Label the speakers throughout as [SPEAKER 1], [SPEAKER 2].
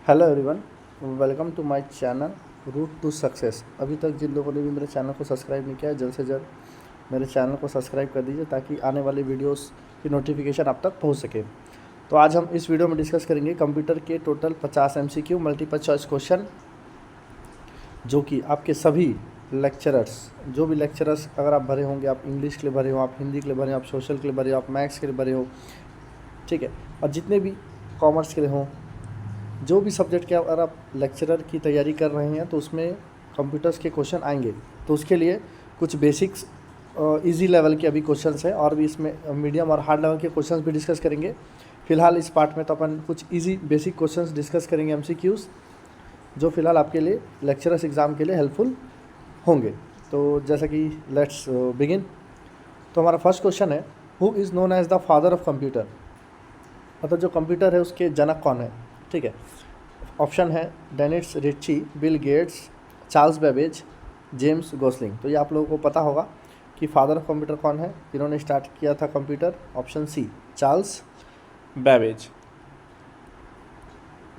[SPEAKER 1] Hello everyone, welcome to my channel route to success. अभी तक जिन लोगों ने भी मेरे चैनल को सब्सक्राइब नहीं किया है, जल्द से जल्द मेरे चैनल को सब्सक्राइब कर दीजिए ताकि आने वाली वीडियोस की नोटिफिकेशन आप तक पहुंच सके। तो आज हम इस वीडियो में डिस्कस करेंगे कंप्यूटर के total 50 MCQ multiple choice question, जो कि आपके सभी लेक्चरर्स, जो भी लेक्चरर्स अगर आप भरे होंगे, आप इंग्लिश के लिए भरे हो, आप हिंदी के लिए भरे हो, आप सोशल के लिए भरे हो, आप मैथ्स के लिए भरे हो, ठीक है, और जितने भी कॉमर्स के लिए हों, जो भी सब्जेक्ट के अगर आप लेक्चरर की तैयारी कर रहे हैं तो उसमें कंप्यूटर्स के क्वेश्चन आएंगे। तो उसके लिए कुछ बेसिक्स इजी लेवल के अभी क्वेश्चंस हैं, और भी इसमें मीडियम और हार्ड लेवल के क्वेश्चंस भी डिस्कस करेंगे। फिलहाल इस पार्ट में तो अपन कुछ इजी बेसिक क्वेश्चंस डिस्कस करेंगे, MCQs, जो फिलहाल आपके लिए लेक्चरर्स एग्ज़ाम के लिए हेल्पफुल होंगे। तो जैसा कि लेट्स बिगिन। तो हमारा फर्स्ट क्वेश्चन है, who is known as the father of computer, मतलब जो कंप्यूटर है उसके जनक कौन है। ठीक है, ऑप्शन है Dennis Ritchie, Bill Gates, Charles Babbage, James Gosling. तो ये आप लोगों को पता होगा कि फादर ऑफ कंप्यूटर कौन है, इन्होंने स्टार्ट किया था computer. Option C, Charles Babbage.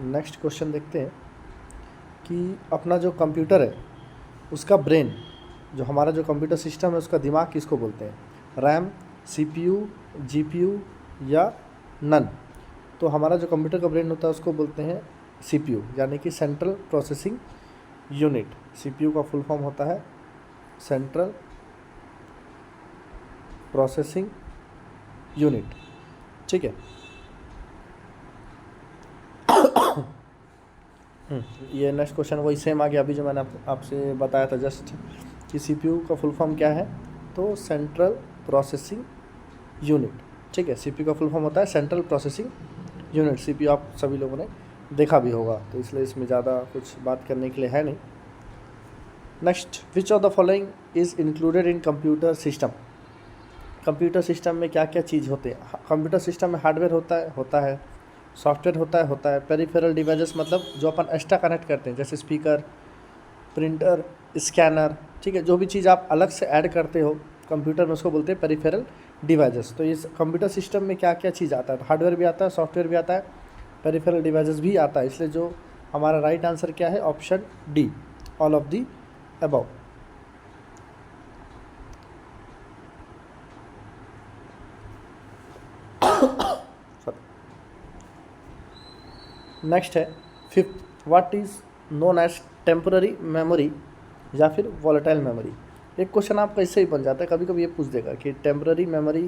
[SPEAKER 1] Next question देखते हैं कि अपना जो कंप्यूटर है उसका ब्रेन, जो हमारा जो कंप्यूटर सिस्टम है उसका दिमाग किसको बोलते हैं, रैम, CPU, GPU या नन। तो हमारा जो कंप्यूटर का ब्रेन होता है उसको बोलते हैं CPU, यानी कि सेंट्रल प्रोसेसिंग यूनिट। CPU का फुल फॉर्म होता है सेंट्रल प्रोसेसिंग यूनिट। ठीक है, ये नेक्स्ट क्वेश्चन वही सेम आ गया अभी जो मैंने आपसे बताया था जस्ट, कि CPU का फुल फॉर्म क्या है, तो सेंट्रल प्रोसेसिंग यूनिट। ठीक है, CPU का फुल फॉर्म होता है सेंट्रल प्रोसेसिंग यूनिट। CPU आप सभी लोगों ने देखा भी होगा, तो इसलिए इसमें ज़्यादा कुछ बात करने के लिए है नहीं। Next, which of the following is included in computer system. Computer system में क्या क्या चीज़ होते हैं। कंप्यूटर सिस्टम में हार्डवेयर होता है, सॉफ्टवेयर होता है, पेरिफेरल डिवाइसेस, मतलब जो अपन एक्स्ट्रा कनेक्ट करते हैं, जैसे स्पीकर, प्रिंटर, स्कैनर। ठीक है, जो भी चीज़ आप अलग से ऐड करते हो कंप्यूटर में उसको बोलते हैं पेरिफेरल डिवाइसेस। तो इस कंप्यूटर सिस्टम में क्या क्या चीज़ आता है, तो हार्डवेयर भी आता है, सॉफ्टवेयर भी आता है, पेरिफेरल डिवाइसेस भी आता है। इसलिए जो हमारा राइट आंसर क्या है, option D, all of the above. Next है fifth, what is known as temporary memory या फिर वॉलेटाइल मेमोरी। एक क्वेश्चन आपका इससे ही बन जाता है, कभी कभी ये पूछ देगा कि टेम्पररी मेमोरी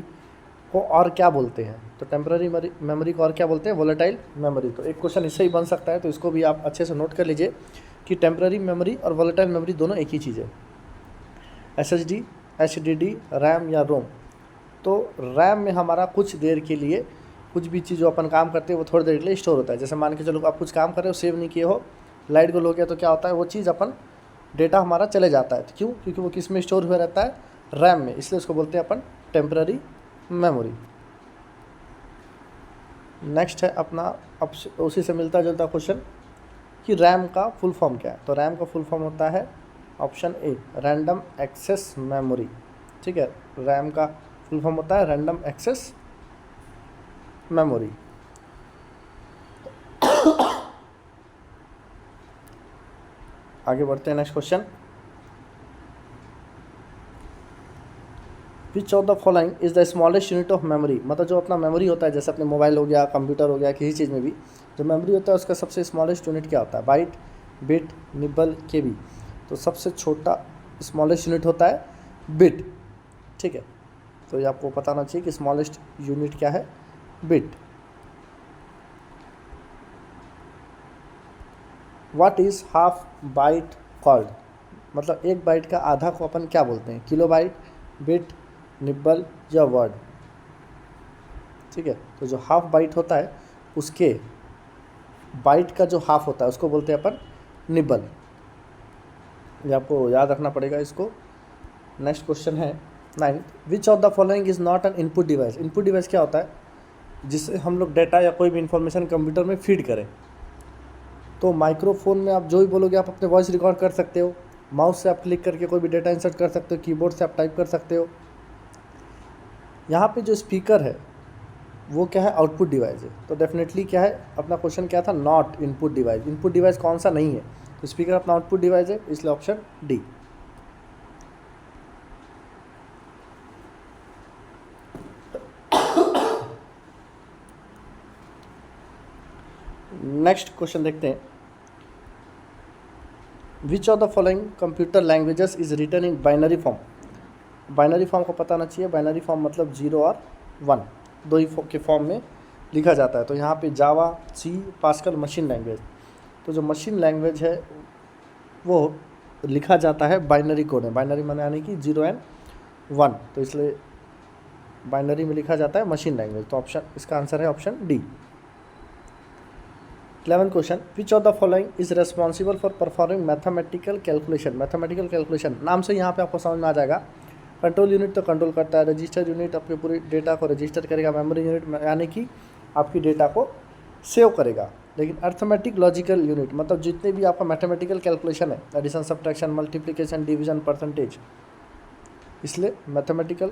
[SPEAKER 1] को और क्या बोलते हैं, तो टेम्पररी मेमोरी को और क्या बोलते हैं, वॉलेटाइल मेमोरी। तो एक क्वेश्चन इससे ही बन सकता है, तो इसको भी आप अच्छे से नोट कर लीजिए कि टेम्पररी मेमोरी और वॉलेटाइल मेमोरी दोनों एक ही चीज़ है। SSD, HDD, रैम या रोम। तो रैम में हमारा कुछ देर के लिए कुछ भी चीज़ जो अपन काम करते हैं वो थोड़ी देर के लिए स्टोर होता है। जैसे मान के चलो आप कुछ काम कर रहे हो, सेव नहीं किए हो, लाइट गोल हो गया, तो क्या होता है, वो चीज़ अपन डेटा हमारा चले जाता है। तो क्यों, क्योंकि वो किस में स्टोर हुआ रहता है, रैम में, इसलिए उसको बोलते हैं अपन टेम्पररी मेमोरी। नेक्स्ट है अपना अब उसी से मिलता जुलता क्वेश्चन कि रैम का फुल फॉर्म क्या है। तो रैम का फुल फॉर्म होता है option A, random access memory. ठीक है, रैम का फुल फॉर्म होता है रैंडम एक्सेस मेमोरी। आगे बढ़ते हैं, next question, which of the following is the smallest unit of memory. मतलब जो अपना मेमोरी होता है, जैसे अपने मोबाइल हो गया, कंप्यूटर हो गया, किसी चीज़ में भी जो मेमोरी होता है उसका सबसे स्मॉलेस्ट यूनिट क्या होता है, बाइट, बिट, निबल, KB। तो सबसे छोटा स्मॉलेस्ट यूनिट होता है बिट। ठीक है, तो ये आपको पता होना चाहिए कि स्मॉलेस्ट यूनिट क्या है, bit. What is half byte called, मतलब एक बाइट का आधा को अपन क्या बोलते हैं, किलो बाइट, बिट, निब्बल या वर्ड। ठीक है, तो जो हाफ बाइट होता है उसके बाइट का जो हाफ होता है उसको बोलते हैं अपन निब्बल। ये आपको याद रखना पड़ेगा इसको। नेक्स्ट क्वेश्चन है 9, विच of the following is not an input device. Input device क्या होता है, जिससे हम लोग डेटा या कोई भी इंफॉर्मेशन कंप्यूटर में फीड करें। तो माइक्रोफोन में आप जो भी बोलोगे आप अपने वॉइस रिकॉर्ड कर सकते हो, माउस से आप क्लिक करके कोई भी डेटा इंसर्ट कर सकते हो, कीबोर्ड से आप टाइप कर सकते हो। यहाँ पे जो स्पीकर है वो क्या है, आउटपुट डिवाइस है। तो डेफिनेटली क्या है, अपना क्वेश्चन क्या था, not input device. Input device कौन सा नहीं है, तो स्पीकर अपना आउटपुट डिवाइस है, इसलिए ऑप्शन डी। नेक्स्ट क्वेश्चन देखते हैं, which of the following computer languages is written in binary form. Binary form को पता ना चाहिए, बाइनरी फॉर्म मतलब 0 और 1 दो ही के फॉर्म में लिखा जाता है। तो यहाँ पे जावा, सी, पास्कल मशीन लैंग्वेज। तो जो मशीन लैंग्वेज है वो लिखा जाता है बाइनरी कोड में। बाइनरी माने यानी कि 0 एंड 1, तो इसलिए बाइनरी में लिखा जाता है मशीन लैंग्वेज। तो ऑप्शन, इसका आंसर है option D. 11th question, which of the following is responsible for performing mathematical calculation. Mathematical calculation नाम से यहाँ पे आपको समझ में आ जाएगा। कंट्रोल यूनिट तो कंट्रोल करता है, रजिस्टर यूनिट आपके पूरी डेटा को रजिस्टर करेगा, मेमोरी यूनिट यानी कि आपकी डेटा को सेव करेगा। लेकिन अर्थमेटिक लॉजिकल यूनिट मतलब जितने भी आपका मैथमेटिकल कैलकुलेशन है, addition, subtraction, multiplication, division, percentage, इसलिए मैथमेटिकल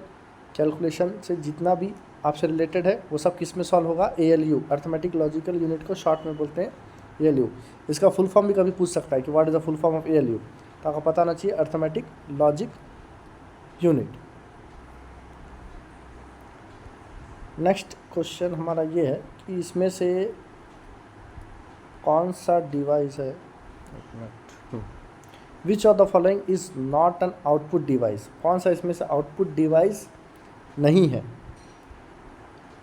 [SPEAKER 1] कैलकुलेशन से जितना भी आपसे रिलेटेड है वो सब किस में सॉल्व होगा, ALU, अर्थमेटिक लॉजिकल यूनिट को शॉर्ट में बोलते हैं ALU। इसका फुल फॉर्म भी कभी पूछ सकता है कि what is the full form of ALU, तो आपको पता होना चाहिए arithmetic logic unit. Next question हमारा ये है कि इसमें से कौन सा डिवाइस है, विच of the following is not an output device. कौन सा इसमें से आउटपुट डिवाइस नहीं है।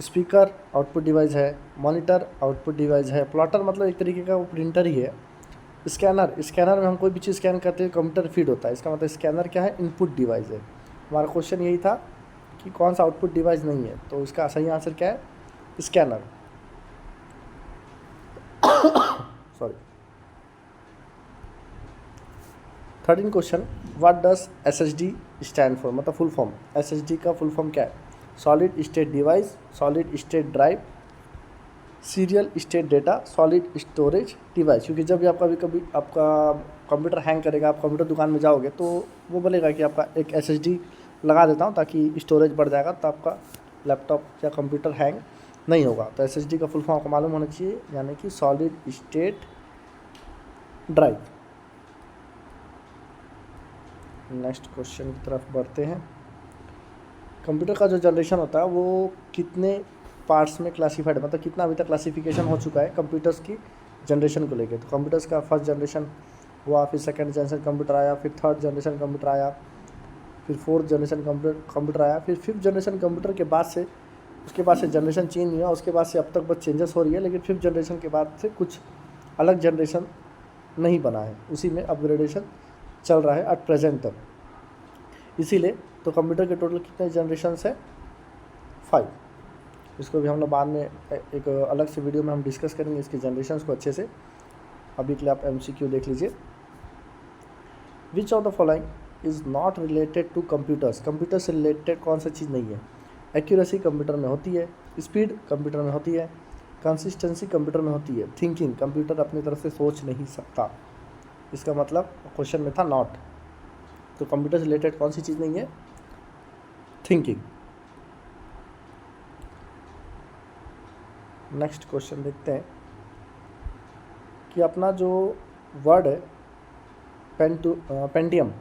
[SPEAKER 1] स्पीकर आउटपुट डिवाइस है, मॉनिटर आउटपुट डिवाइस है, प्लॉटर मतलब एक तरीके का वो प्रिंटर ही है, स्कैनर में हम कोई भी चीज़ स्कैन करते हैं कंप्यूटर फीड होता है, इसका मतलब स्कैनर क्या है, इनपुट डिवाइस है। हमारा क्वेश्चन यही था कि कौन सा आउटपुट डिवाइस नहीं है, तो इसका सही आंसर क्या है, scanner. Sorry. 13 question, what does SSD stand for, मतलब फुल फॉर्म, SSD का फुल फॉर्म क्या है, solid state device, solid state drive, serial state data, solid storage device. क्योंकि जब भी आपका कभी आपका कंप्यूटर हैंग करेगा, आप कंप्यूटर दुकान में जाओगे तो वो बोलेगा कि आपका एक SSD लगा देता हूँ ताकि स्टोरेज बढ़ जाएगा, तो आपका लैपटॉप या कंप्यूटर हैंग नहीं होगा। तो SSD का फुल फॉर्म आपको मालूम होना चाहिए, यानी कि solid state drive. Next question की तरफ बढ़ते हैं। कंप्यूटर का जो जनरेशन होता है वो कितने पार्ट्स में क्लासीफाइड है, मतलब कितना अभी तक क्लासिफिकेशन हो चुका है कंप्यूटर्स की जनरेशन को लेकर। तो कंप्यूटर्स का फर्स्ट जनरेशन हुआ, फिर सेकंड जनरेशन कंप्यूटर आया, फिर थर्ड जनरेशन कंप्यूटर आया, फिर फोर्थ जनरेशन कंप्यूटर आया, फिर फिफ्थ जनरेशन कंप्यूटर के बाद से, उसके बाद से जनरेशन चेंज नहीं हुआ, उसके बाद से अब तक बस चेंजेस हो रही है, लेकिन फिफ्थ जनरेशन के बाद से कुछ अलग जनरेशन नहीं बना है, उसी में अपग्रेडेशन चल रहा है एट प्रेजेंट तक। इसीलिए तो कंप्यूटर के टोटल कितने जनरेशन्स है, 5। इसको भी हम लोग बाद में एक अलग से वीडियो में हम डिस्कस करेंगे इसकी जनरेशन्स को अच्छे से। अभी के लिए आप MCQ देख लीजिए। Which of the following is not related to computers. Computer से रिलेटेड कौन सा चीज़ नहीं है। एक्यूरेसी कंप्यूटर में होती है, स्पीड कंप्यूटर में होती है, कंसिस्टेंसी कंप्यूटर में होती है, थिंकिंग कंप्यूटर अपनी तरफ से सोच नहीं सकता। इसका मतलब क्वेश्चन में था नॉट, तो कंप्यूटर से रिलेटेड कौन सी चीज़ नहीं है, थिंकिंग। नेक्स्ट क्वेश्चन देखते हैं कि अपना जो वर्ड है पेंटियम,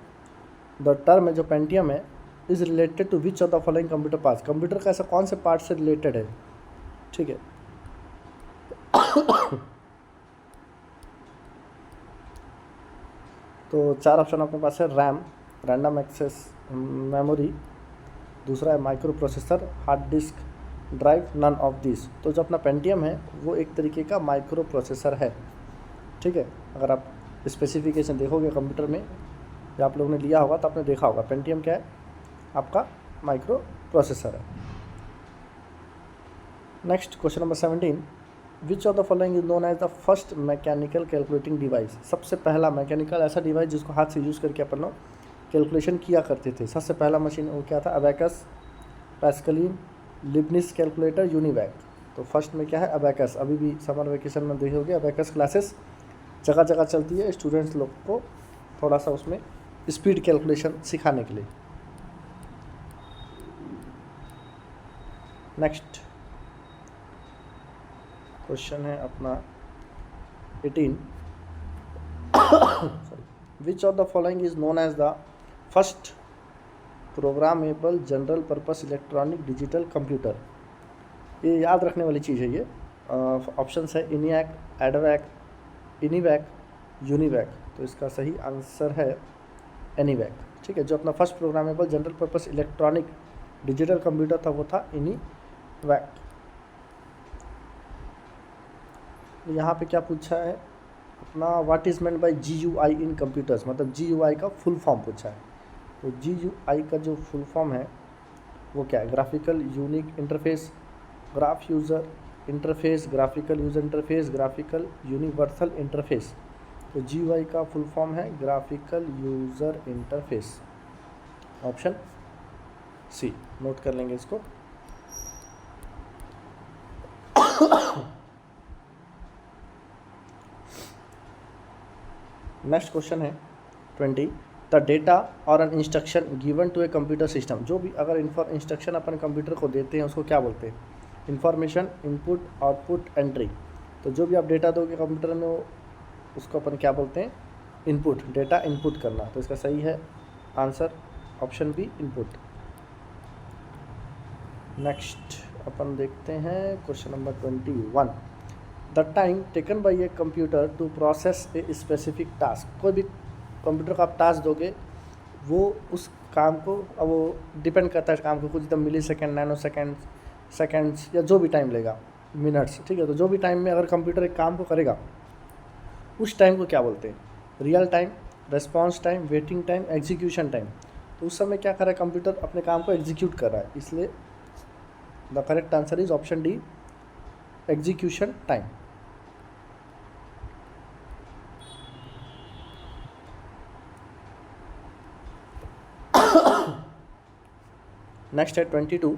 [SPEAKER 1] द टर्म है जो पेंटियम है is related to which of the following computer parts. Computer का ऐसा कौन से पार्ट से रिलेटेड है, ठीक है। तो 4 ऑप्शन अपने पास है, रैम, रैंडम एक्सेस मेमोरी, दूसरा है micro processor, hard disk drive, none of this. तो जो अपना पेंटियम है वो एक तरीके का माइक्रो प्रोसेसर है, ठीक है। अगर आप स्पेसिफिकेशन देखोगे कंप्यूटर में या आप लोगों ने लिया होगा तो आपने देखा होगा पेंटियम क्या है, आपका माइक्रो प्रोसेसर है। Next question number 17, which of the following is known as the first mechanical calculating device. सबसे पहला मैकेनिकल ऐसा डिवाइस जिसको हाथ से यूज़ करके अपन लोग कैलकुलेशन किया करते थे। सबसे पहला मशीन वो क्या था, अबैकस, पैस्कलिन, लिबनिस कैलकुलेटर, यूनिवैक। तो फर्स्ट में क्या है, अबैकस। अभी भी समर वेकेशन में देखोगे अबैकस क्लासेस जगह जगह चलती है, स्टूडेंट्स लोग को थोड़ा सा उसमें स्पीड कैलकुलेशन सिखाने के लिए। नेक्स्ट क्वेश्चन है अपना 18 sorry, which of the following is known as the first programmable general purpose electronic digital computer? ये याद रखने वाली चीज़ है ये। ऑप्शंस है इनियाक, एडवैक, इनिवैक, यूनिवैक। तो इसका सही आंसर है एनीवैक। ठीक है, जो अपना first programmable general purpose electronic digital computer था वो था इनिवैक। यहाँ पे क्या पूछा है अपना, what is meant by GUI in computers, मतलब GUI का फुल फॉर्म पूछा है। तो GUI का जो फुल फॉर्म है वो क्या है, graphical unique interface, graph user interface, graphical user interface, graphical universal interface. तो GUI का फुल फॉर्म है ग्राफिकल यूज़र इंटरफेस, ऑप्शन सी। नोट कर लेंगे इसको। नेक्स्ट क्वेश्चन है 20, द डेटा और an instruction given to a computer system. जो भी अगर इंस्ट्रक्शन अपन कंप्यूटर को देते हैं उसको क्या बोलते हैं, इंफॉर्मेशन, इनपुट, आउटपुट, एंट्री। तो जो भी आप डेटा दोगे कंप्यूटर में उसको अपन क्या बोलते हैं, इनपुट, डेटा इनपुट करना। तो इसका सही है answer option B, input. Next अपन देखते हैं question number 21, the time taken by a computer to process a specific task. कोई भी कंप्यूटर को आप टास्क दोगे वो उस काम को, अब वो डिपेंड करता है काम को, कुछ एकदम मिली सेकेंड, नैनो सेकेंड, सेकेंड्स, या जो भी टाइम लेगा, मिनट्स। ठीक है, तो जो भी टाइम में अगर कंप्यूटर एक काम को करेगा उस टाइम को क्या बोलते हैं, real time, response time, waiting time, execution time. तो उस समय क्या कर रहा है कंप्यूटर, अपने काम को एग्जीक्यूट कर रहा है, इसलिए the correct answer is option D, execution time. Next है 22,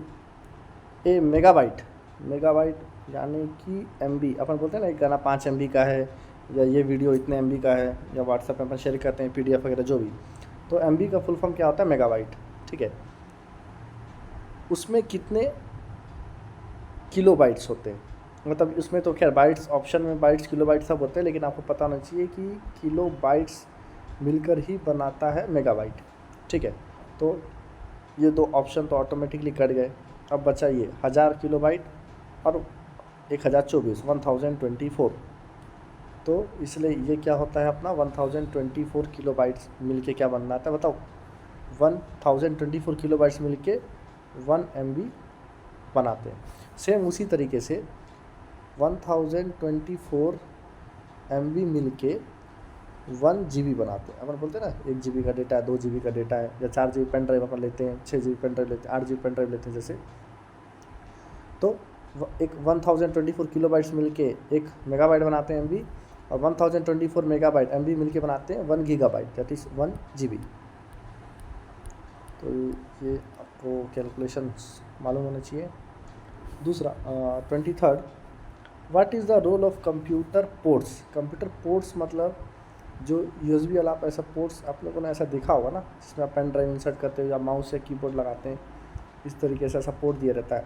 [SPEAKER 1] ए मेगाबाइट। मेगाबाइट यानी कि MB, अपन बोलते हैं ना एक गाना 5 MB का है, या ये वीडियो इतने MB का है, या व्हाट्सएप में अपन शेयर करते हैं PDF वगैरह जो भी। तो MB का फुल फॉर्म क्या होता है, मेगाबाइट। ठीक है, उसमें कितने किलो बाइट्स होते हैं, मतलब उसमें तो खैर बाइट्स, ऑप्शन में बाइट्स, किलो बाइट्स सब होते हैं, लेकिन आपको पता होना चाहिए कि किलो बाइट्स मिलकर ही बनाता है मेगाबाइट। ठीक है, तो ये दो ऑप्शन तो ऑटोमेटिकली कट गए। अब बचा ये 1000 किलो बाइट और 1024, 1024। तो इसलिए ये क्या होता है अपना 1024 किलो बाइट्स मिलके क्या बनाता है बताओ, 1024 किलो बाइट्स मिलके 1 MB बनाते हैं। सेम उसी तरीके से 1024 MB मिलके 1 GB बनाते हैं। अपन बोलते हैं ना 1 GB का डेटा है, 2 GB का डेटा है, या 4 GB पेन ड्राइव अपन लेते हैं, 6 GB पेन ड्राइव लेते हैं, 8 GB पेन ड्राइव लेते हैं जैसे। तो एक 1024 किलो बाइट्स मिलके 1 मेगाबाइट बनाते हैं MB, और 1024 मेगाबाइट MB मिलके बनाते हैं 1 गीगाबाइट, दैट इज़ 1 GB। तो ये आपको कैलकुलेशन मालूम होना चाहिए। दूसरा 23, what is the role of computer ports. Computer ports मतलब जो USB वाला आप ऐसा पोर्ट्स आप लोगों ने ऐसा देखा होगा ना, जिसमें आप पेन ड्राइव इंसर्ट करते हो या माउस या कीबोर्ड लगाते हैं, इस तरीके से ऐसा पोर्ट दिया रहता है।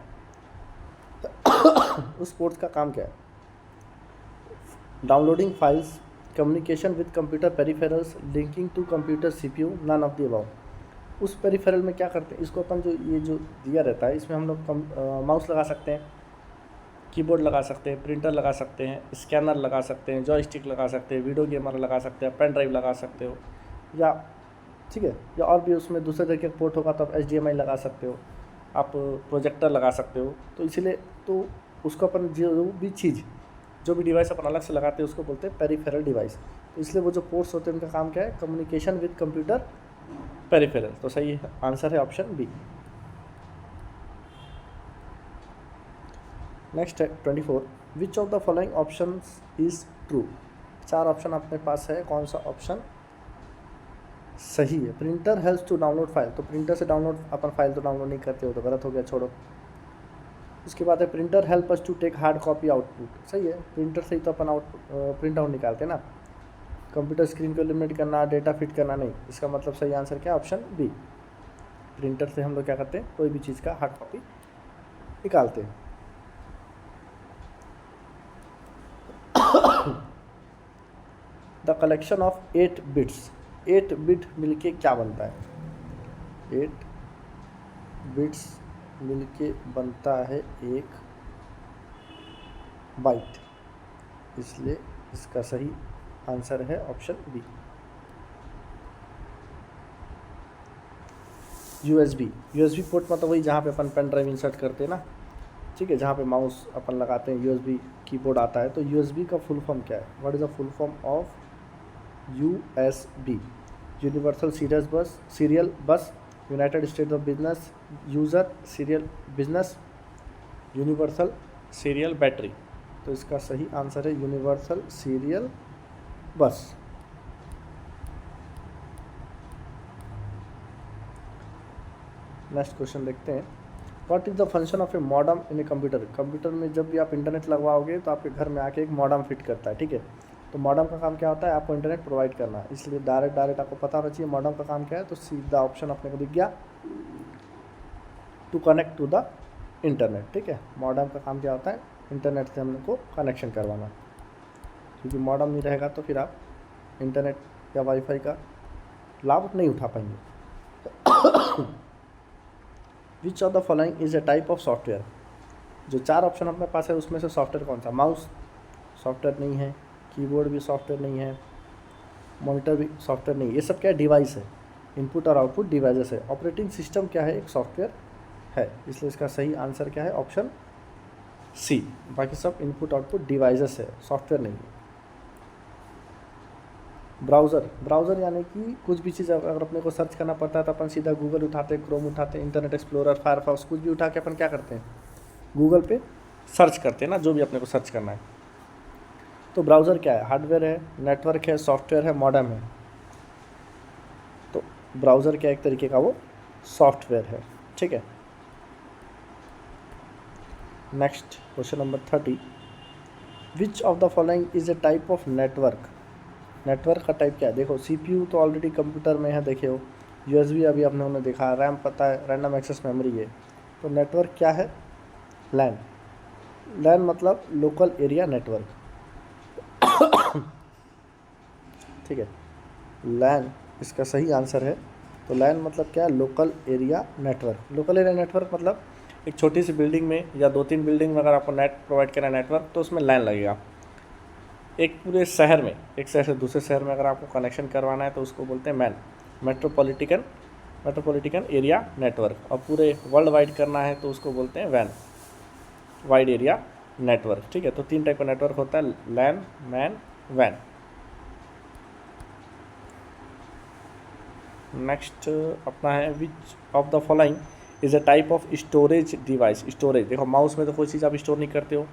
[SPEAKER 1] उस पोर्ट्स का काम क्या है, downloading files, communication with computer peripherals, linking to computer CPU, none of the above. उस पेरिफेरल में क्या करते हैं, इसको अपन जो ये जो दिया रहता है इसमें हम लोग माउस लगा सकते हैं, कीबोर्ड लगा सकते हैं, प्रिंटर लगा सकते हैं, स्कैनर लगा सकते हैं, जॉयस्टिक लगा सकते हैं, वीडियो गेमर लगा सकते हैं, पेन ड्राइव लगा सकते हो, या ठीक है, या और भी उसमें दूसरे तरीके का पोर्ट होगा तो आप HDMI लगा सकते हो, आप प्रोजेक्टर लगा सकते हो। तो इसीलिए तो उसको अपन जो भी चीज़, जो भी डिवाइस अपन अलग से लगाते हैं उसको बोलते हैं पेरिफेरल डिवाइस। तो इसलिए वो जो पोर्ट्स होते हैं उनका काम क्या है, कम्युनिकेशन विद कंप्यूटर पेरिफेरल। तो सही आंसर है ऑप्शन बी। नेक्स्ट है 24, which of the following option is true. 4 option अपने पास है, कौन सा ऑप्शन सही है। Printer helps to download file, तो प्रिंटर से डाउनलोड अपन फाइल तो डाउनलोड नहीं करते हो, तो गलत हो गया, छोड़ो। उसके बाद है printer help us to take hard copy output, सही है, प्रिंटर से ही तो अपन प्रिंट आउट निकालते हैं ना। कंप्यूटर स्क्रीन को लिमिट करना, डेटा फिट करना नहीं, इसका मतलब सही आंसर क्या है, ऑप्शन बी। प्रिंटर से हम लोग क्या करते हैं, कोई भी चीज़ का हार्ड कॉपी निकालते हैं। The collection of 8 bits, 8 bit मिलके क्या बनता है? 8 बिट्स मिलके बनता है एक बाइट, इसलिए इसका सही आंसर है option B. USB, USB port मतलब वही जहाँ पे अपन पेन ड्राइव इंसर्ट करते हैं ना, ठीक है, जहाँ पे माउस अपन लगाते हैं यूएसबी कीबोर्ड आता है। तो यूएसबी का फुल फॉर्म क्या है? What is the full form of USB? Universal serial बस, United states of business user serial business, universal serial battery. तो इसका सही आंसर है यूनिवर्सल सीरियल बस। नेक्स्ट क्वेश्चन देखते हैं। What is the function of A modem in a computer? Computer में जब भी आप इंटरनेट लगवाओगे तो आपके घर में आके एक मॉडम फिट करता है, ठीक है। तो मॉडम का काम क्या होता है? आपको इंटरनेट प्रोवाइड करना है, इसलिए डायरेक्ट आपको पता होना चाहिए मॉडम का काम क्या है। तो सीधा ऑप्शन अपने को दिख गया, to connect to the internet, ठीक है। मॉडम का काम क्या होता है? इंटरनेट से हमको कनेक्शन करवाना, क्योंकि मॉडम नहीं रहेगा तो फिर आप इंटरनेट या वाईफाई का लाभ नहीं उठा पाएंगे। विच of the following is a type of software? जो 4 ऑप्शन अपने पास है उसमें से सॉफ्टवेयर कौन सा? माउस सॉफ्टवेयर नहीं है, कीबोर्ड भी सॉफ्टवेयर नहीं है, मॉनिटर भी सॉफ्टवेयर नहीं है। ये सब क्या है? डिवाइस है, इनपुट और आउटपुट डिवाइसेस है। ऑपरेटिंग सिस्टम क्या है? एक सॉफ्टवेयर है, इसलिए इसका सही आंसर क्या है? Option C. बाकी सब इनपुट आउटपुट डिवाइसेस है, सॉफ्टवेयर नहीं है। ब्राउज़र यानी कि कुछ भी चीज़ अगर अपने को सर्च करना पड़ता है तो अपन सीधा गूगल उठाते, क्रोम उठाते, इंटरनेट एक्सप्लोरर, फायरफॉक्स, कुछ भी उठा के अपन क्या करते हैं? गूगल पे सर्च करते हैं ना, जो भी अपने को सर्च करना है। तो ब्राउज़र क्या है? हार्डवेयर है, नेटवर्क है, सॉफ्टवेयर है, मॉडेम है। तो ब्राउज़र क्या एक तरीके का वो सॉफ्टवेयर है, ठीक है। Next question number 30। Which of the following is a type of network? Network का टाइप क्या है? देखो सीपीयू तो ऑलरेडी कंप्यूटर में है, देखे हो। यूएसबी अभी आपने उन्हें देखा, रैम पता है, रैंडम एक्सेस मेमोरी है। तो नेटवर्क क्या है? लैन। लैन मतलब लोकल एरिया नेटवर्क, ठीक है। लैन इसका सही आंसर है। तो लैन मतलब क्या है? Local area network. Local area network मतलब एक छोटी सी बिल्डिंग में या 2-3 बिल्डिंग में अगर आपको नेट प्रोवाइड करना है नेटवर्क, तो उसमें लैन लगेगा। एक पूरे शहर में, एक शहर से दूसरे शहर में अगर आपको कनेक्शन करवाना है तो उसको बोलते हैं मैन, मेट्रोपॉलिटन एरिया नेटवर्क। और पूरे वर्ल्ड वाइड करना है तो उसको बोलते हैं वैन, वाइड एरिया नेटवर्क, ठीक है। तो 3 टाइप का नेटवर्क होता है, लैन, मैन, वैन। नेक्स्ट अपना है, विच of the following is a type of storage device? Storage, देखो माउस में तो कोई चीज़ आप स्टोर नहीं करते हो,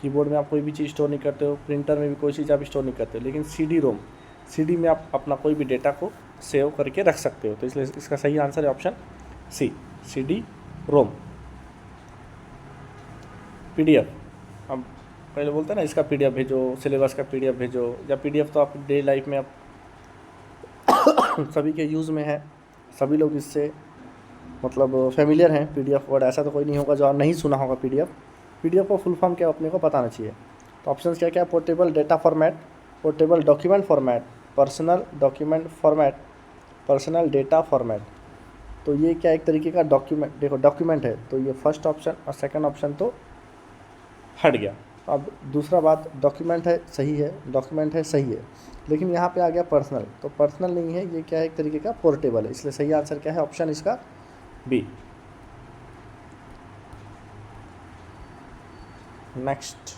[SPEAKER 1] कीबोर्ड में आप कोई भी चीज़ स्टोर नहीं करते हो, प्रिंटर में भी कोई चीज़ आप स्टोर नहीं करते हो, लेकिन सीडी में आप अपना कोई भी डेटा को सेव करके रख सकते हो। तो इसलिए इसका सही आंसर है option C, CD ROM. PDF, अब पहले बोलते हैं ना इसका पीडीएफ भेजो, सिलेबस का पीडीएफ भेजो, या पीडीएफ तो आप डेली लाइफ में आप सभी के यूज़ में है, सभी लोग इससे मतलब फेमिलियर हैं। पीडीएफ वर्ड ऐसा तो कोई नहीं होगा जो नहीं सुना होगा पीडीएफ। पीडीएफ का फुल फॉर्म क्या अपने को पता होना चाहिए। तो ऑप्शंस क्या क्या? Portable data format, portable document format, personal document format, personal data format. तो ये क्या एक तरीके का डॉक्यूमेंट, देखो डॉक्यूमेंट है तो ये फर्स्ट ऑप्शन और सेकंड ऑप्शन तो हट गया। अब दूसरा बात, डॉक्यूमेंट है सही है, डॉक्यूमेंट है सही है, लेकिन यहाँ पे आ गया पर्सनल, तो पर्सनल नहीं है, ये क्या है एक तरीके का पोर्टेबल है, इसलिए सही आंसर क्या है? ऑप्शन इसका B. Next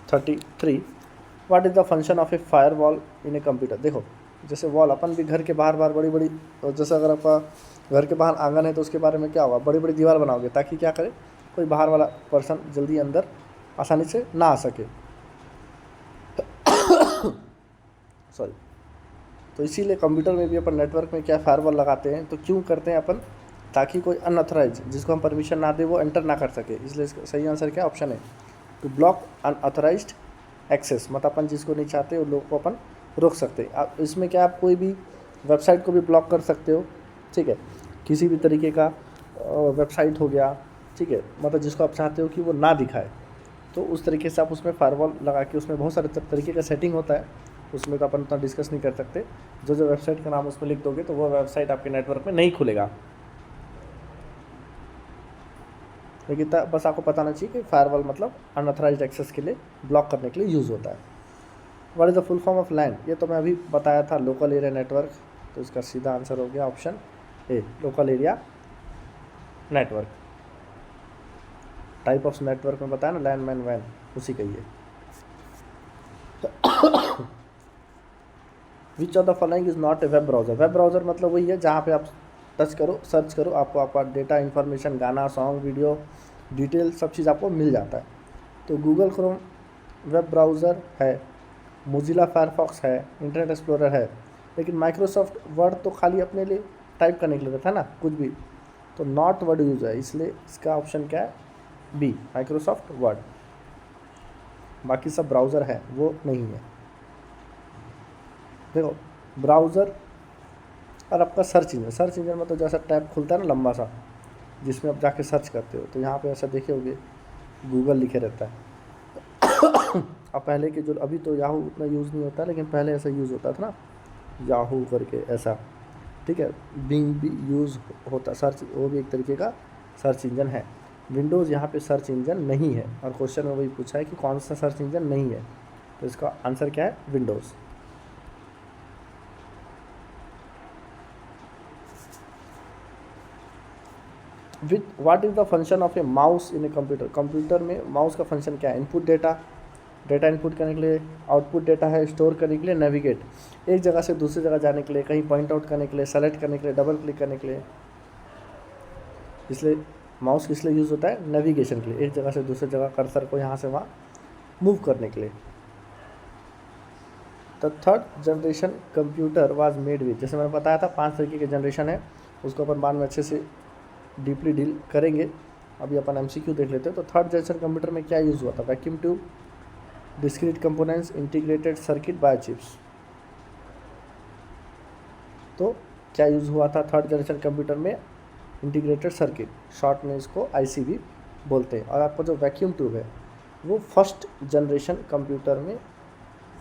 [SPEAKER 1] 33। What is the function of a fire wall in a computer? देखो जैसे वॉल अपन भी घर के बाहर बड़ी बड़ी, जैसे अगर आपका घर के बाहर आंगन है तो उसके बारे में क्या होगा? बड़ी बड़ी दीवार बनाओगे ताकि क्या करे? कोई बाहर वाला पर्सन जल्दी अंदर आसानी से ना आ सके, सॉरी। तो इसीलिए कंप्यूटर में भी अपन नेटवर्क में क्या फायरवॉल लगाते हैं, तो क्यों करते हैं अपन? ताकि कोई अनऑथराइज जिसको हम परमिशन ना दे वो एंटर ना कर सके। इसलिए सही आंसर क्या ऑप्शन है? टू ब्लॉक अनऑथराइज्ड एक्सेस, मतलब अपन जिसको नहीं चाहते उन लोगों को अपन रोक सकते हैं। आप इसमें क्या आप कोई भी वेबसाइट को भी ब्लॉक कर सकते हो, ठीक है। किसी भी तरीके का वेबसाइट हो गया, ठीक है, मतलब जिसको आप चाहते हो कि वो ना दिखाए, तो उस तरीके से आप उसमें फायरवॉल लगा के, उसमें बहुत सारे तरीके का सेटिंग होता है, उसमें तो अपन उतना डिस्कस नहीं कर सकते। जो जो वेबसाइट का नाम उसमें लिख दोगे तो वो वेबसाइट आपके नेटवर्क में नहीं खुलेगा। लेकिन बस आपको पता होना चाहिए कि फायरवॉल मतलब अनऑथराइज्ड एक्सेस के लिए, ब्लॉक करने के लिए यूज़ होता है। What is the full form of LAN? ये तो मैं अभी बताया था, लोकल एरिया नेटवर्क। तो इसका सीधा आंसर हो गया option A, local area network. Type of network में बताया ना, लैन, मैन, वैन, उसी का ही है। विच of the following is not a web browser? Web browser मतलब वही है जहाँ पे आप टच करो, सर्च करो, आपको आपका डेटा, इन्फॉर्मेशन, गाना, सॉन्ग, वीडियो, डिटेल, सब चीज़ आपको मिल जाता है। तो गूगल क्रोम वेब ब्राउज़र है, मोजिला फायरफॉक्स है, इंटरनेट एक्सप्लोरर है। लेकिन माइक्रोसॉफ्ट वर्ड तो खाली अपने लिए टाइप करने के लिए था ना, कुछ भी, तो नॉट वर्ड यूज है, इसलिए इसका ऑप्शन क्या है? B, Microsoft Word. बाकी सब ब्राउज़र है, वो नहीं है। देखो, ब्राउज़र और आपका सर्च इंजन में तो जैसा टैब खुलता है ना लंबा सा, जिसमें आप जाके सर्च करते हो, तो यहाँ पे ऐसा देखे होगे गूगल लिखे रहता है। अब पहले के जो, अभी तो याहू उतना यूज़ नहीं होता, लेकिन पहले ऐसा यूज़ होता था ना, याहू करके ऐसा, ठीक है। बिंग भी यूज़ होता, सर्च, वो भी एक तरीके का सर्च इंजन है। विंडोज़ यहाँ पे सर्च इंजन नहीं है, और क्वेश्चन में वही पूछा है कि कौन सा सर्च इंजन नहीं है, तो इसका आंसर क्या है? Windows. With what is the function of A mouse in a computer? Computer में माउस का फंक्शन क्या है? इनपुट डेटा इनपुट करने के लिए, आउटपुट डेटा है स्टोर करने के लिए, नेविगेट, एक जगह से दूसरी जगह जाने के लिए, कहीं पॉइंट आउट करने के लिए, सेलेक्ट करने के लिए, डबल क्लिक करने के लिए। इसलिए माउस किस लिए यूज़ होता है? नेविगेशन के लिए, एक जगह से दूसरी जगह कर्सर को यहाँ से वहाँ मूव करने के लिए। The third generation computer was made with, जैसे मैंने बताया था 5 तरीके के जनरेशन है, उसको अपन बाद में अच्छे से डीपली डील करेंगे। अभी अपन MCQ देख लेते हैं। तो थर्ड जनरेशन कंप्यूटर में क्या यूज़ हुआ था? Vacuum tube, discrete components, integrated circuit, biochips. तो क्या यूज़ हुआ था थर्ड जनरेशन कंप्यूटर में? इंटीग्रेटेड सर्किट, शॉर्ट में इसको IC भी बोलते हैं। और आपका जो वैक्यूम ट्यूब है वो फर्स्ट जनरेशन कंप्यूटर में,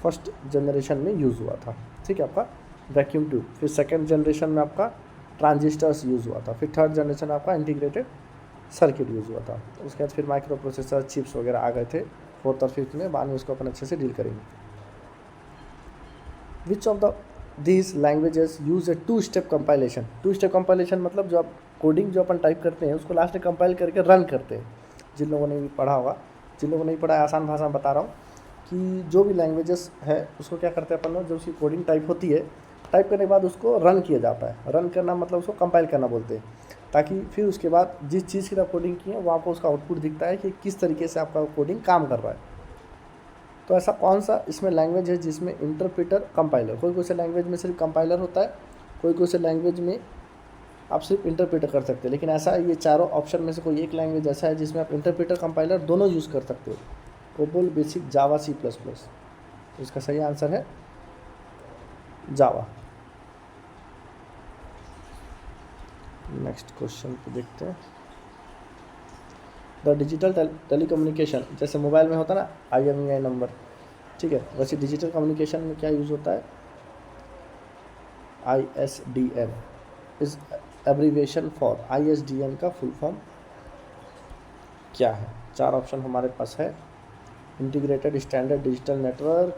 [SPEAKER 1] फर्स्ट जनरेशन में यूज़ हुआ था, ठीक है, आपका वैक्यूम ट्यूब। फिर सेकेंड जनरेशन में आपका ट्रांजिस्टर्स यूज़ हुआ था। फिर थर्ड जनरेशन आपका इंटीग्रेटेड सर्किट यूज़ हुआ था। उसके बाद फिर माइक्रो प्रोसेसर, चिप्स वगैरह आ गए थे फोर्थ और फिफ्थ में, बाद में उसको अपन अच्छे से डील करेंगे। विच of the these languages use A 2 step compilation? 2 step compilation मतलब जो आप कोडिंग जो अपन टाइप करते हैं उसको लास्ट में कंपाइल करके रन करते हैं। जिन लोगों ने भी पढ़ा होगा, जिन लोगों ने नहीं पढ़ा है, आसान भाषा में बता रहा हूँ कि जो भी लैंग्वेजेस है उसको क्या करते हैं अपन लोग, जब उसकी कोडिंग टाइप होती है, टाइप करने के बाद उसको रन किया जाता है। रन करना मतलब उसको कंपाइल करना बोलते हैं, ताकि फिर उसके बाद जिस चीज़ की आप कोडिंग की है वो आपको उसका आउटपुट दिखता है कि किस तरीके से आपका कोडिंग काम कर रहा है। तो ऐसा कौन सा इसमें लैंग्वेज है जिसमें इंटरप्रेटर, कंपाइलर, कोई कोई से लैंग्वेज में सिर्फ कंपाइलर होता है, कोई कोई से लैंग्वेज में आप सिर्फ इंटरप्रेटर कर सकते हैं। लेकिन ऐसा ये चारों ऑप्शन में से कोई एक लैंग्वेज ऐसा है जिसमें आप इंटरप्रेटर, कंपाइलर दोनों यूज़ कर सकते हो, कोबोल, बेसिक, जावा, C++। तो इसका सही आंसर है जावा। नेक्स्ट क्वेश्चन पे देखते हैं। द डिजिटल टेलीकम्युनिकेशन, जैसे मोबाइल में होता है ना IMEI नंबर, ठीक है, वैसे डिजिटल कम्युनिकेशन में क्या यूज़ होता है? ISDN is abbreviation for, ISDN का फुल फॉर्म क्या है? 4 ऑप्शन हमारे पास है। Integrated standard digital network,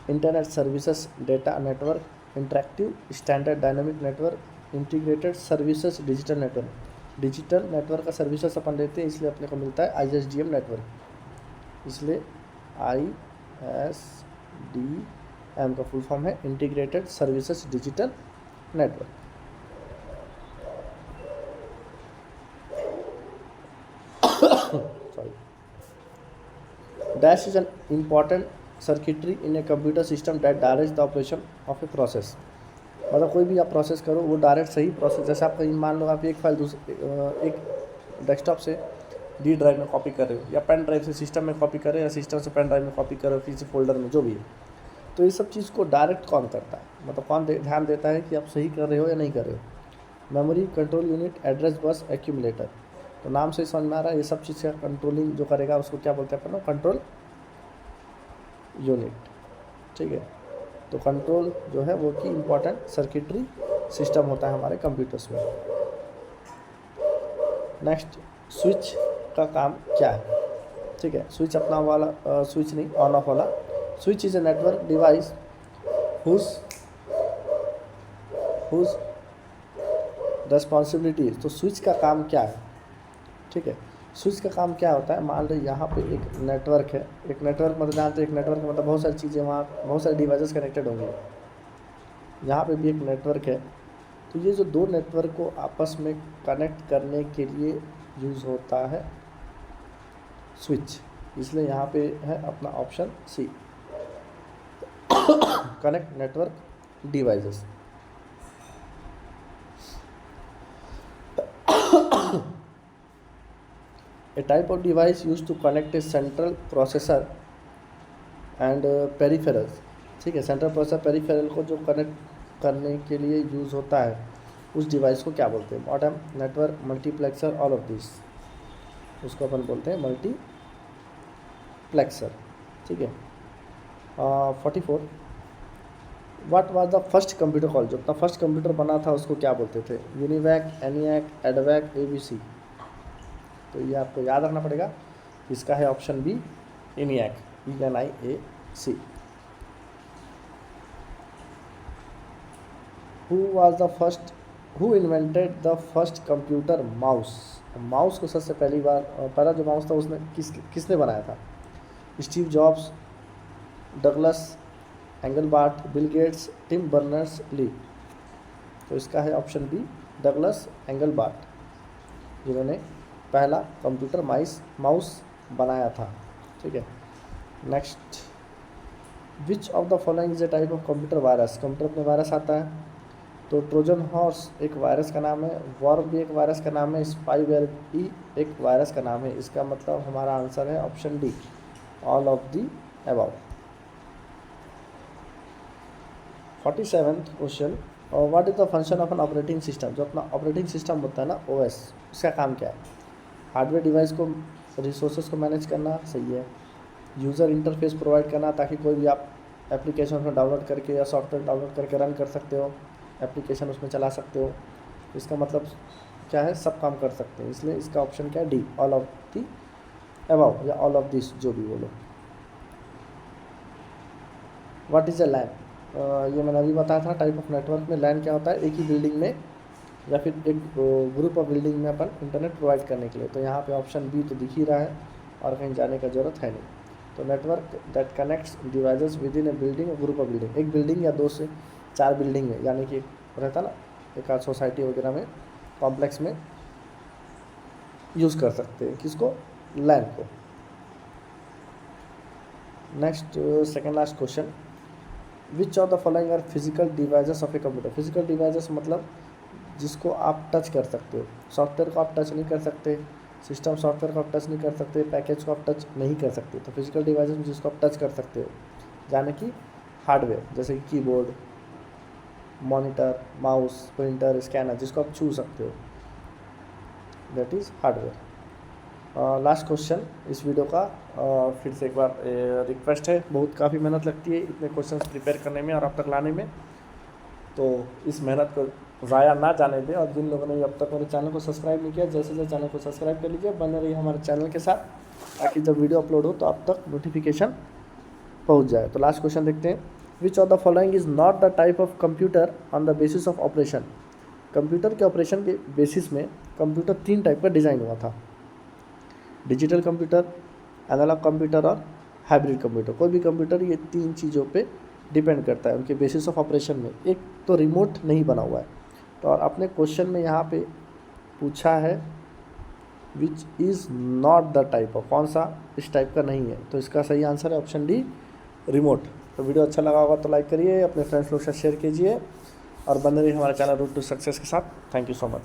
[SPEAKER 1] internet services data network, interactive standard dynamic network, integrated services digital network. Digital network का सर्विसेज अपन लेते हैं, इसलिए अपने को मिलता है ISDN नेटवर्क, इसलिए ISDN का फुल फॉर्म है integrated services digital network. Sorry. Dash is an important circuitry in a computer system that directs the operation of a process. मतलब कोई भी आप प्रोसेस करो वो डायरेक्ट सही प्रोसेस, जैसे आप कहीं मान लो आप एक फाइल एक डेस्कटॉप से D ड्राइव में कॉपी कर रहे हो, या पेन ड्राइव से सिस्टम में कॉपी कर रहे हो, या सिस्टम से पेन ड्राइव में कॉपी कर रहे हो, किसी फोल्डर में, जो भी है, तो ये सब चीज़ को डायरेक्ट कौन करता है? मतलब कौन ध्यान देता है कि आप सही कर रहे हो या नहीं कर रहे हो? Memory control unit, address bus, accumulator. तो नाम से ही समझ में आ रहा है ये सब चीज़ का कंट्रोलिंग जो करेगा उसको क्या बोलते हैं अपन लोग, कंट्रोल यूनिट। ठीक है, तो कंट्रोल जो है वो की इम्पोर्टेंट सर्किटरी सिस्टम होता है हमारे कंप्यूटर्स में। नेक्स्ट, स्विच का काम क्या है? ठीक है, स्विच अपना वाला स्विच नहीं, ऑन ऑफ वाला। Switch is a network device whose responsibility. तो स्विच का काम क्या है? ठीक है, स्विच का काम क्या होता है? मान लो यहाँ पे एक नेटवर्क है, एक नेटवर्क मतलब जानते हैं, एक नेटवर्क मतलब बहुत सारी चीज़ें, वहाँ बहुत सारे डिवाइसेस कनेक्टेड होंगे। यहाँ पे भी एक नेटवर्क है, तो ये जो दो नेटवर्क को आपस में कनेक्ट करने के लिए यूज़ होता है स्विच, इसलिए यहाँ पे है अपना option C, connect network devices. A type of device used to connect a central processor and peripherals। ठीक है, सेंट्रल प्रोसेसर पेरिफेरल को जो कनेक्ट करने के लिए यूज़ होता है उस डिवाइस को क्या बोलते हैं? Modem, network, multiplexer, all of this, उसको अपन बोलते हैं मल्टीप्लेक्सर। ठीक है। 44, what was the first computer call? जो अपना फर्स्ट कंप्यूटर बना था उसको क्या बोलते थे? UNIVAC, ENIAC, EDVAC, ABC। तो ये आपको याद रखना पड़ेगा। इसका है option B, ENIAC, ENIAC। Who invented the first computer mouse? Mouse को सबसे पहला जो माउस था उसने किसने बनाया था? Steve Jobs, Douglas Engelbart, Bill Gates, Tim Berners Lee. तो इसका है ऑप्शन बी, डगलस एंगलबार्ट, जिन्होंने पहला कंप्यूटर माउस बनाया था। ठीक है। Next, which of the following is a type of computer virus? Computer में वायरस आता है, तो ट्रोजन हॉर्स एक वायरस का नाम है, वॉर्म भी एक वायरस का नाम है, स्पाईवेयर भी एक वायरस का नाम है। इसका मतलब हमारा आंसर है option D, all of the above. 47th question, what is the function of an operating system? जो अपना ऑपरेटिंग सिस्टम होता है ना, OS, उसका काम क्या है? हार्डवेयर डिवाइस को, रिसोर्सेज को मैनेज करना, सही है। यूज़र इंटरफेस प्रोवाइड करना ताकि कोई भी आप एप्लीकेशन उसमें डाउनलोड करके या सॉफ्टवेयर डाउनलोड करके रन कर सकते हो, एप्लीकेशन उसमें चला सकते हो। इसका मतलब क्या है? सब काम कर सकते हैं, इसलिए इसका ऑप्शन क्या है? D, all of the above या ऑल ऑफ दिस, जो भी बोलो। व्हाट इज़ अ लैन? ये मैंने अभी बताया था, टाइप ऑफ नेटवर्क में लैन क्या होता है? एक ही बिल्डिंग में या फिर एक ग्रुप ऑफ बिल्डिंग में अपन इंटरनेट प्रोवाइड करने के लिए। तो यहाँ पे ऑप्शन बी तो दिख ही रहा है और कहीं जाने का ज़रूरत है नहीं। तो network that connects devices with in A building और ग्रुप ऑफ बिल्डिंग, एक बिल्डिंग या 2 से 4 बिल्डिंग में, यानी कि रहता ना एक आध सोसाइटी वगैरह में, कॉम्प्लेक्स में यूज़ कर सकते हैं किसको? लैन को। Next, second last question, which of the following are physical devices of a computer? Physical devices मतलब जिसको आप टच कर सकते हो। सॉफ्टवेयर को आप टच नहीं कर सकते, सिस्टम सॉफ्टवेयर को आप टच नहीं कर सकते, पैकेज को आप टच नहीं कर सकते। तो फिजिकल डिवाइसेस में जिसको आप टच कर सकते हो, यानी कि हार्डवेयर, जैसे कि keyboard, monitor, mouse, printer, scanner, जिसको आप छू सकते हो, that is hardware. Last question इस वीडियो का, फिर से एक बार रिक्वेस्ट है, बहुत काफ़ी मेहनत लगती है इतने क्वेश्चंस प्रिपेयर करने में और अब तक लाने में, तो इस मेहनत को ज़ाया ना जाने दें। और जिन लोगों ने अब तक मेरे चैनल को सब्सक्राइब नहीं किया, जैसे जैसे चैनल को सब्सक्राइब कर लीजिए, बने रहिए हमारे चैनल के साथ, ताकि जब वीडियो अपलोड हो तो आप तक नोटिफिकेशन पहुंच जाए। तो लास्ट क्वेश्चन देखते हैं, which of the following is not the type of computer on the basis of operation? Computer के ऑपरेशन के बेसिस में कंप्यूटर 3 टाइप का डिज़ाइन हुआ था, डिजिटल कंप्यूटर, एनालॉग कंप्यूटर और हाइब्रिड कंप्यूटर। कोई भी कंप्यूटर ये 3 चीज़ों पे डिपेंड करता है उनके बेसिस ऑफ ऑपरेशन में। एक तो रिमोट नहीं बना हुआ है, तो और अपने क्वेश्चन में यहाँ पे पूछा है which is not the type of, कौन सा इस टाइप का नहीं है, तो इसका सही आंसर है ऑप्शन डी, रिमोट। तो वीडियो अच्छा लगा होगा तो लाइक करिए, अपने फ्रेंड्स लोग के साथ शेयर कीजिए और बने रहिए हमारे चैनल रूट टू सक्सेस के साथ। Thank you so much.